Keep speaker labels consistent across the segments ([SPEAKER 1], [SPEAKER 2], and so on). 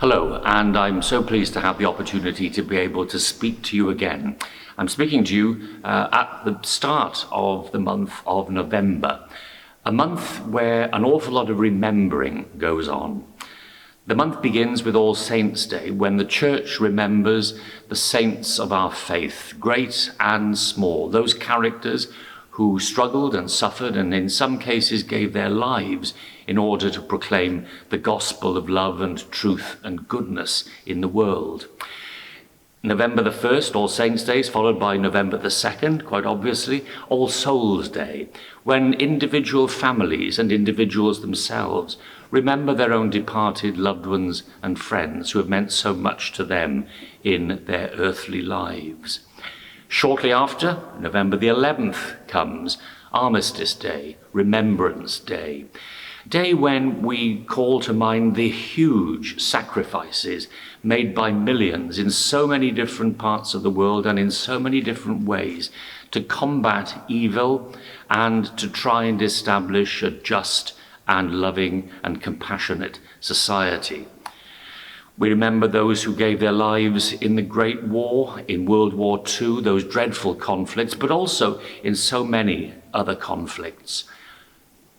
[SPEAKER 1] Hello, and I'm so pleased to have the opportunity to be able to speak to you again. I'm speaking to you at the start of the month of November, a month where an awful lot of remembering goes on. The month begins with All Saints' Day, when the Church remembers the saints of our faith, great and small, those characters who struggled and suffered and in some cases gave their lives in order to proclaim the gospel of love and truth and goodness in the world. November the 1st, All Saints' Day, is followed by November the 2nd, quite obviously, All Souls' Day, when individual families and individuals themselves remember their own departed loved ones and friends who have meant so much to them in their earthly lives. Shortly after, November the 11th comes Armistice Day, Remembrance Day, day when we call to mind the huge sacrifices made by millions in so many different parts of the world and in so many different ways to combat evil and to try and establish a just and loving and compassionate society. We remember those who gave their lives in the Great War, in World War II, those dreadful conflicts, but also in so many other conflicts.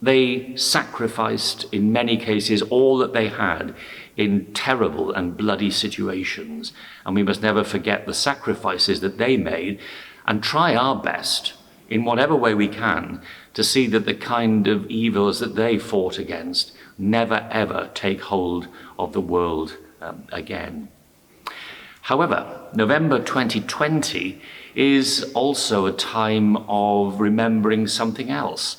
[SPEAKER 1] They sacrificed, in many cases, all that they had in terrible and bloody situations. And we must never forget the sacrifices that they made and try our best, in whatever way we can, to see that the kind of evils that they fought against never ever take hold of the world again. However, November 2020 is also a time of remembering something else,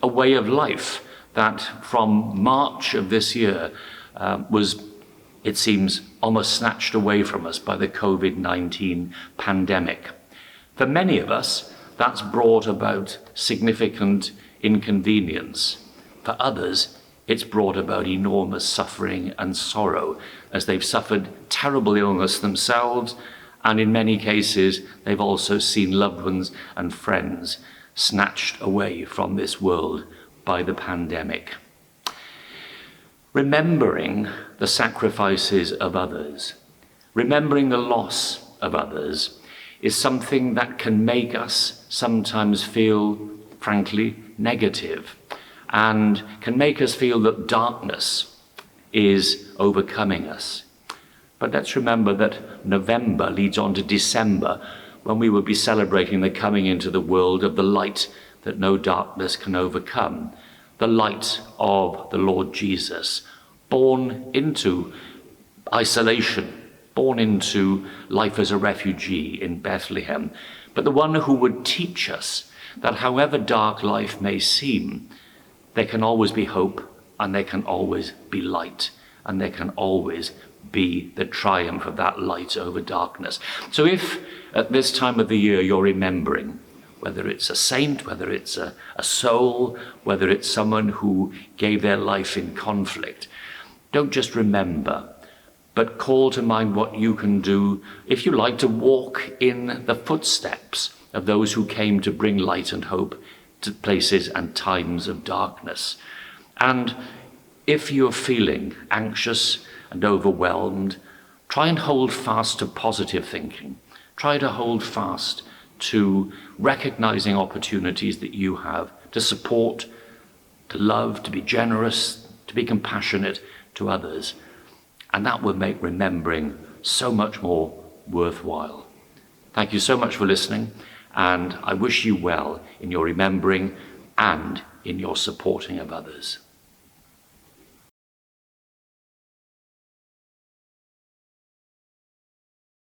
[SPEAKER 1] a way of life that from March of this year was, it seems, almost snatched away from us by the COVID-19 pandemic. For many of us, that's brought about significant inconvenience. For others, it's brought about enormous suffering and sorrow as they've suffered terrible illness themselves, and in many cases, they've also seen loved ones and friends snatched away from this world by the pandemic. Remembering the sacrifices of others, remembering the loss of others, is something that can make us sometimes feel, frankly, negative, and can make us feel that darkness is overcoming us. But let's remember that November leads on to December, when we will be celebrating the coming into the world of the light that no darkness can overcome, the light of the Lord Jesus, born into isolation, born into life as a refugee in Bethlehem, but the one who would teach us that however dark life may seem, there can always be hope, and there can always be light, and there can always be the triumph of that light over darkness. So if at this time of the year you're remembering, whether it's a saint, whether it's a soul, whether it's someone who gave their life in conflict, don't just remember, but call to mind what you can do, if you like, to walk in the footsteps of those who came to bring light and hope to places and times of darkness. And if you're feeling anxious and overwhelmed, try and hold fast to positive thinking. Try to hold fast to recognizing opportunities that you have to support, to love, to be generous, to be compassionate to others. And that will make remembering so much more worthwhile. Thank you so much for listening, and I wish you well in your remembering and in your supporting of others.